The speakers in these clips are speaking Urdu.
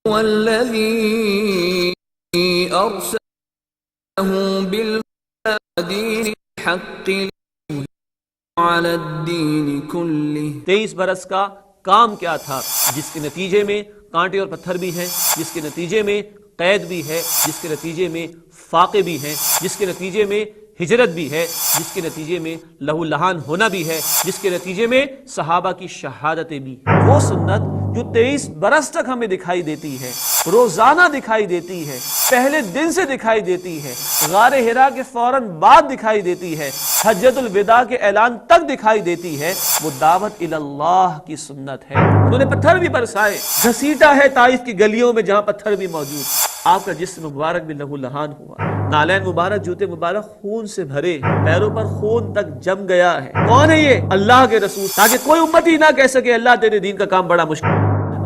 والذي أرسله بالهدى ودين الحق على الدين كله. 23 برس کا کام کیا تھا جس کے نتیجے میں کانٹے اور پتھر بھی ہیں، جس کے نتیجے میں قید بھی ہے، جس کے نتیجے میں فاقے بھی ہیں، جس کے نتیجے میں ہجرت بھی ہے، جس کے نتیجے میں لہو لہان ہونا بھی ہے، جس کے نتیجے میں صحابہ کی شہادتیں بھی. وہ سنت جو 23 برس تک ہمیں دکھائی دیتی ہے، روزانہ دکھائی دیتی ہے، پہلے دن سے دکھائی دیتی ہے، غار حرا کے فوراً بعد دکھائی دیتی ہے، حجۃ الوداع کے اعلان تک دکھائی دیتی ہے، وہ دعوت اللہ کی سنت ہے. انہوں نے پتھر بھی برسائے، گھسیٹا ہے طائف کی گلیوں میں جہاں پتھر بھی موجود. آپ کا جسم مبارک بھی لہو لہان ہوا، نالین مبارک، جوتے مبارک خون سے بھرے، پیروں پر خون تک جم گیا ہے. کون ہے یہ؟ اللہ کے رسول، تاکہ کوئی امتی نہ کہہ سکے اللہ تیرے دین کا کام بڑا مشکل.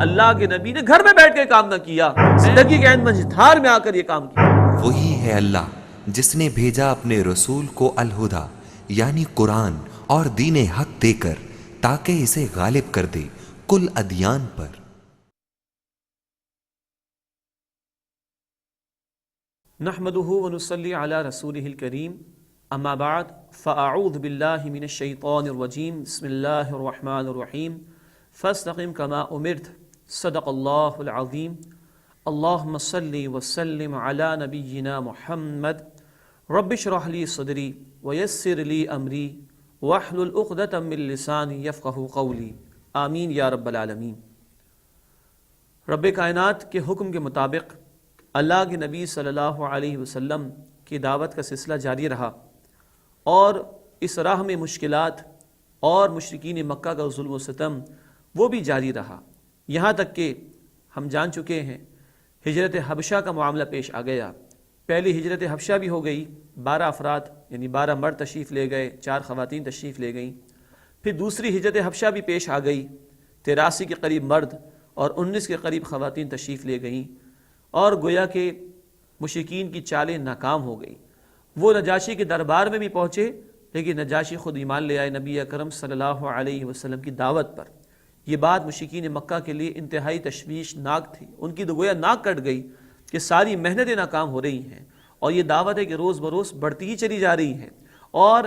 اللہ کے نبی نے گھر میں بیٹھ کے کام نہ کیا، زندگی کے عین مجھدھار میں آ کر یہ کام کیا. وہی ہے اللہ جس نے بھیجا اپنے رسول کو الہدا یعنی قرآن اور دین حق دے کر تاکہ اسے غالب کر دے کل ادیان پر. نحمده ونصلي على رسوله الكريم اما بعد فاعوذ بالله من الشيطان الرجيم بسم الله الرحمن الرحيم فاستقم كما امرت صدق الله العظيم. اللهم صل وسلم على نبينا محمد رب اشرح لي صدري ويسر لي امري واحلل عقدة من لساني يفقهوا قولي آمین یا رب العالمین. رب کائنات کے حکم کے مطابق اللہ کے نبی صلی اللہ علیہ وسلم کی دعوت کا سلسلہ جاری رہا، اور اس راہ میں مشکلات اور مشرکین مکہ کا ظلم و ستم وہ بھی جاری رہا، یہاں تک کہ ہم جان چکے ہیں ہجرت حبشہ کا معاملہ پیش آ گیا. پہلی ہجرت حبشہ بھی ہو گئی، 12 افراد یعنی 12 مرد تشریف لے گئے، 4 خواتین تشریف لے گئیں. پھر دوسری ہجرت حبشہ بھی پیش آ گئی، 83 کے قریب مرد اور 19 کے قریب خواتین تشریف لے گئیں، اور گویا کہ مشرکین کی چالیں ناکام ہو گئی. وہ نجاشی کے دربار میں بھی پہنچے، لیکن نجاشی خود ایمان لے آئے نبی اکرم صلی اللہ علیہ وسلم کی دعوت پر. یہ بات مشرکین مکہ کے لیے انتہائی تشویشناک تھی، ان کی تو گویا ناک کٹ گئی کہ ساری محنتیں ناکام ہو رہی ہیں، اور یہ دعوت ہے کہ روز بروز بڑھتی ہی چلی جا رہی ہے، اور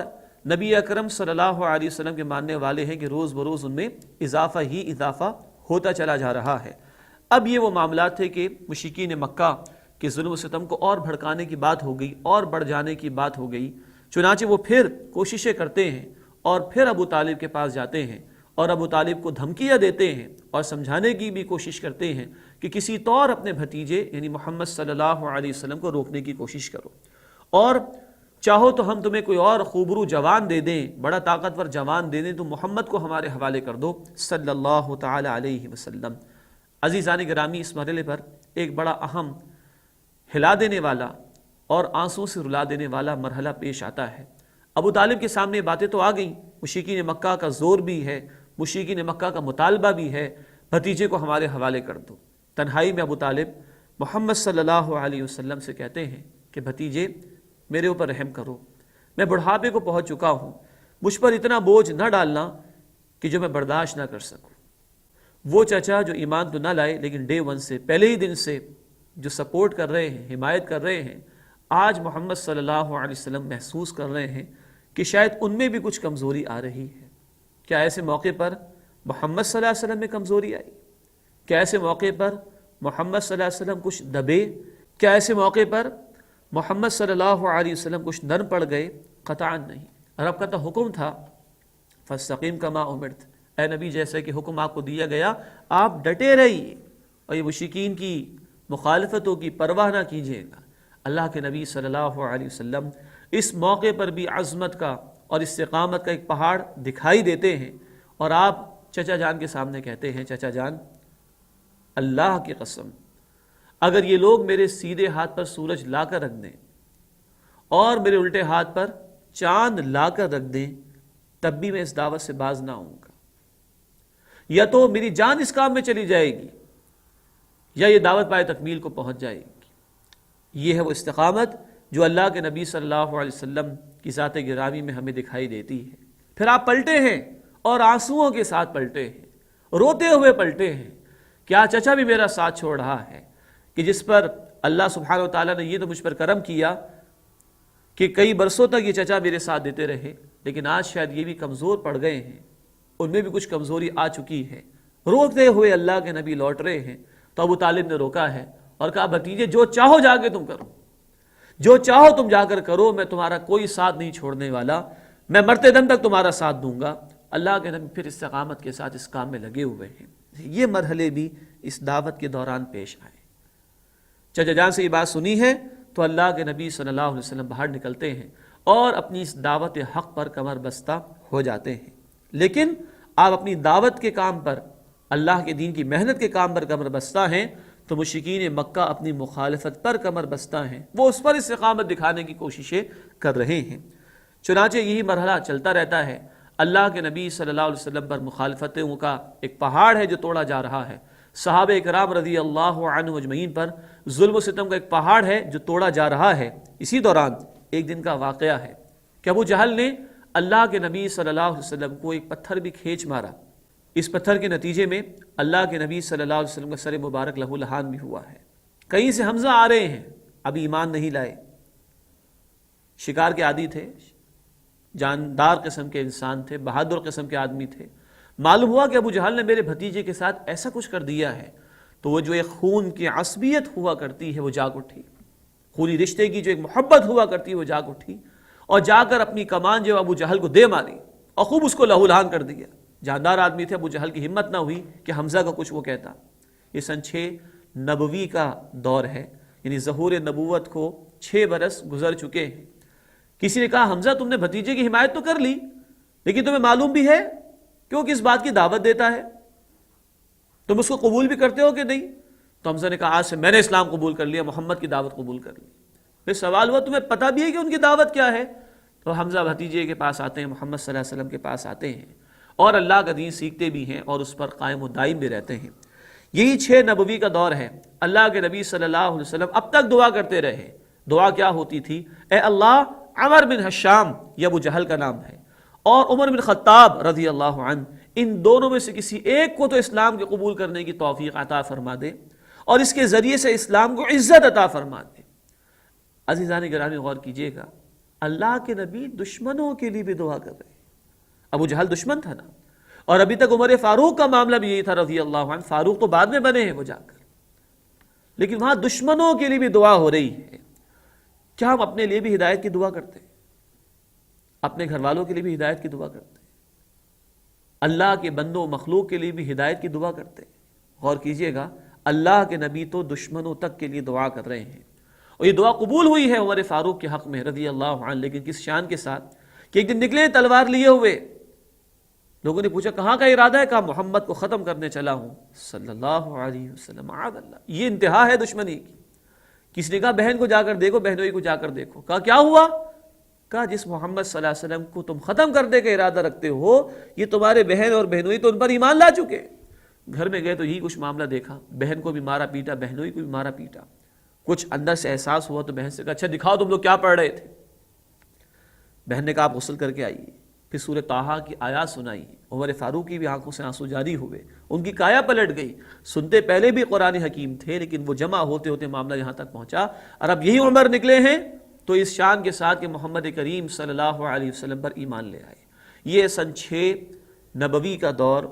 نبی اکرم صلی اللہ علیہ وسلم کے ماننے والے ہیں کہ روز بروز ان میں اضافہ ہی اضافہ ہوتا چلا جا رہا ہے. اب یہ وہ معاملات تھے کہ مشرکین مکہ کے ظلم و ستم کو اور بھڑکانے کی بات ہو گئی اور بڑھ جانے کی بات ہو گئی. چنانچہ وہ پھر کوششیں کرتے ہیں اور پھر ابو طالب کے پاس جاتے ہیں اور ابو طالب کو دھمکیاں دیتے ہیں اور سمجھانے کی بھی کوشش کرتے ہیں کہ کسی طور اپنے بھتیجے یعنی محمد صلی اللہ علیہ وسلم کو روکنے کی کوشش کرو، اور چاہو تو ہم تمہیں کوئی اور خوبرو جوان دے دیں، بڑا طاقتور جوان دے دیں، تو محمد کو ہمارے حوالے کر دو صلی اللہ تعالی علیہ وسلم. عزیزان گرامی، اس مرحلے پر ایک بڑا اہم ہلا دینے والا اور آنسوں سے رلا دینے والا مرحلہ پیش آتا ہے. ابو طالب کے سامنے باتیں تو آ گئیں، مشرکین مکہ کا زور بھی ہے، مشرکین مکہ کا مطالبہ بھی ہے، بھتیجے کو ہمارے حوالے کر دو. تنہائی میں ابو طالب محمد صلی اللہ علیہ وسلم سے کہتے ہیں کہ بھتیجے میرے اوپر رحم کرو، میں بڑھاپے کو پہنچ چکا ہوں، مجھ پر اتنا بوجھ نہ ڈالنا کہ جو میں برداشت نہ کر سکوں. وہ چچا جو ایمان تو نہ لائے لیکن ڈے ون سے، پہلے ہی دن سے جو سپورٹ کر رہے ہیں، حمایت کر رہے ہیں، آج محمد صلی اللہ علیہ وسلم محسوس کر رہے ہیں کہ شاید ان میں بھی کچھ کمزوری آ رہی ہے. کیا ایسے موقع پر محمد صلی اللہ علیہ وسلم میں کمزوری آئی؟ کیا ایسے موقع پر محمد صلی اللہ علیہ وسلم کچھ دبے؟ کیا ایسے موقع پر محمد صلی اللہ علیہ وسلم کچھ نرم پڑ گئے؟ قطعاً نہیں. رب کا تو حکم تھا فاستقم کما امرت، اے نبی جیسے کہ حکم آپ کو دیا گیا آپ ڈٹے رہیے اور یہ مشرکین کی مخالفتوں کی پرواہ نہ کیجیے گا. اللہ کے نبی صلی اللہ علیہ وسلم اس موقع پر بھی عظمت کا اور استقامت کا ایک پہاڑ دکھائی دیتے ہیں، اور آپ چچا جان کے سامنے کہتے ہیں چچا جان اللہ کی قسم اگر یہ لوگ میرے سیدھے ہاتھ پر سورج لا کر رکھ دیں اور میرے الٹے ہاتھ پر چاند لا کر رکھ دیں تب بھی میں اس دعوت سے باز نہ ہوں گا. یا تو میری جان اس کام میں چلی جائے گی یا یہ دعوت پائے تکمیل کو پہنچ جائے گی. یہ ہے وہ استقامت جو اللہ کے نبی صلی اللہ علیہ وسلم کی ذات گرامی میں ہمیں دکھائی دیتی ہے. پھر آپ پلٹے ہیں اور آنسوؤں کے ساتھ پلٹے ہیں، روتے ہوئے پلٹے ہیں کیا چچا بھی میرا ساتھ چھوڑ رہا ہے کہ جس پر اللہ سبحانہ و تعالیٰ نے یہ تو مجھ پر کرم کیا کہ کئی برسوں تک یہ چچا میرے ساتھ دیتے رہے، لیکن آج شاید یہ بھی کمزور پڑ گئے ہیں، ان میں بھی کچھ کمزوری آ چکی ہے، روکتے ہوئے اللہ کے نبی لوٹ رہے ہیں۔ تو ابو طالب نے روکا ہے اور کہا بھتیجے جو چاہو جا کے تم کرو، جو چاہو تم جا کر کرو، میں تمہارا کوئی ساتھ نہیں چھوڑنے والا، میں مرتے دم تک تمہارا ساتھ دوں گا۔ اللہ کے نبی پھر استقامت کے ساتھ اس کام میں لگے ہوئے ہیں۔ یہ مرحلے بھی اس دعوت کے دوران پیش آئے۔ چچا جان سے یہ بات سنی ہے تو اللہ کے نبی صلی اللہ علیہ وسلم باہر نکلتے ہیں اور اپنی اس دعوت حق پر کمر بستہ ہو جاتے ہیں۔ لیکن آپ اپنی دعوت کے کام پر، اللہ کے دین کی محنت کے کام پر کمر بستہ ہیں تو مشرکین مکہ اپنی مخالفت پر کمر بستہ ہیں، وہ اس پر استقامت دکھانے کی کوششیں کر رہے ہیں۔ چنانچہ یہی مرحلہ چلتا رہتا ہے۔ اللہ کے نبی صلی اللہ علیہ وسلم پر مخالفتوں کا ایک پہاڑ ہے جو توڑا جا رہا ہے، صحابہ کرام رضی اللہ عنہ اجمعین پر ظلم و ستم کا ایک پہاڑ ہے جو توڑا جا رہا ہے۔ اسی دوران ایک دن کا واقعہ ہے کہ ابو جہل نے اللہ کے نبی صلی اللہ علیہ وسلم کو ایک پتھر بھی کھینچ مارا۔ اس پتھر کے نتیجے میں اللہ کے نبی صلی اللہ علیہ وسلم کا سر مبارک لہو لہان بھی ہوا ہے۔ کہیں سے حمزہ آ رہے ہیں، ابھی ایمان نہیں لائے، شکار کے عادی تھے، جاندار قسم کے انسان تھے، بہادر قسم کے آدمی تھے۔ معلوم ہوا کہ ابو جہل نے میرے بھتیجے کے ساتھ ایسا کچھ کر دیا ہے، تو وہ جو ایک خون کی عصبیت ہوا کرتی ہے وہ جاگ اٹھی، خونی رشتے کی جو ایک محبت ہوا کرتی ہے وہ جاگ اٹھی، اور جا کر اپنی کمان جو ابو جہل کو دے ماری اور خوب اس کو لہو لہان کر دیا۔ جاندار آدمی تھے، ابو جہل کی ہمت نہ ہوئی کہ حمزہ کا کچھ وہ کہتا۔ یہ سن 6 نبوی کا دور ہے، یعنی ظہور نبوت کو 6 برس گزر چکے ہیں۔ کسی نے کہا حمزہ تم نے بھتیجے کی حمایت تو کر لی، لیکن تمہیں معلوم بھی ہے کہ وہ کس بات کی دعوت دیتا ہے، تم اس کو قبول بھی کرتے ہو کہ نہیں؟ تو حمزہ نے کہا آج سے میں نے اسلام قبول کر لیا، محمد کی دعوت قبول کر لی۔ پھر سوال ہوا تمہیں پتہ بھی ہے کہ ان کی دعوت کیا ہے؟ تو حمزہ بھتیجے کے پاس آتے ہیں، محمد صلی اللہ علیہ وسلم کے پاس آتے ہیں اور اللہ کا دین سیکھتے بھی ہیں اور اس پر قائم و دائم بھی رہتے ہیں۔ یہی 6 نبوی کا دور ہے۔ اللہ کے نبی صلی اللہ علیہ وسلم اب تک دعا کرتے رہے۔ دعا کیا ہوتی تھی؟ اے اللہ، عمر بن حشام، یہ ابو جہل کا نام ہے، اور عمر بن خطاب رضی اللہ عنہ، ان دونوں میں سے کسی ایک کو تو اسلام کے قبول کرنے کی توفیق عطا فرما دے اور اس کے ذریعے سے اسلام کو عزت عطا فرما دے۔ عزیزان گرامی غور کیجئے گا، اللہ کے نبی دشمنوں کے لیے بھی دعا کر رہے ہیں۔ ابو جہل دشمن تھا نا، اور ابھی تک عمر فاروق کا معاملہ بھی یہی تھا رضی اللہ عنہ، فاروق تو بعد میں بنے ہیں وہ جا کر، لیکن وہاں دشمنوں کے لیے بھی دعا ہو رہی ہے۔ کیا ہم اپنے لیے بھی ہدایت کی دعا کرتے ہیں؟ اپنے گھر والوں کے لیے بھی ہدایت کی دعا کرتے ہیں؟ اللہ کے بندوں مخلوق کے لیے بھی ہدایت کی دعا کرتے ہیں؟ غور کیجئے گا، اللہ کے نبی تو دشمنوں تک کے لیے دعا کر رہے ہیں، اور یہ دعا قبول ہوئی ہے عمر فاروق کے حق میں رضی اللہ عنہ، لیکن کس شان کے ساتھ کہ ایک دن نکلے تلوار لیے ہوئے، لوگوں نے پوچھا کہاں کا ارادہ ہے؟ کہا محمد کو ختم کرنے چلا ہوں صلی اللہ علیہ وسلم۔ معاذ اللہ، یہ انتہا ہے دشمنی کی۔ کسی نے کہا بہن کو جا کر دیکھو، بہنوئی کو جا کر دیکھو۔ کہا کیا ہوا؟ کہا جس محمد صلی اللہ علیہ وسلم کو تم ختم کرنے کا ارادہ رکھتے ہو، یہ تمہارے بہن اور بہنوئی تو ان پر ایمان لا چکے۔ گھر میں گئے تو یہی کچھ معاملہ دیکھا، بہن کو بھی مارا پیٹا، بہنوئی کو بھی مارا پیٹا۔ کچھ اندر سے احساس ہوا تو بہن سے کہا اچھا دکھاؤ تم لوگ کیا پڑھ رہے تھے۔ بہن نے کہا آپ غسل کر کے آئیے، پھر سورہ طٰہٰ کی آیات سنائی۔ عمر فاروق کی بھی آنکھوں سے آنسو جاری ہوئے، ان کی کایا پلٹ گئی۔ سنتے پہلے بھی قرآن حکیم تھے، لیکن وہ جمع ہوتے ہوتے معاملہ یہاں تک پہنچا، اور اب یہی عمر نکلے ہیں تو اس شان کے ساتھ کہ محمد کریم صلی اللہ علیہ وسلم پر ایمان لے آئے۔ یہ سن 6 نبوی کا دور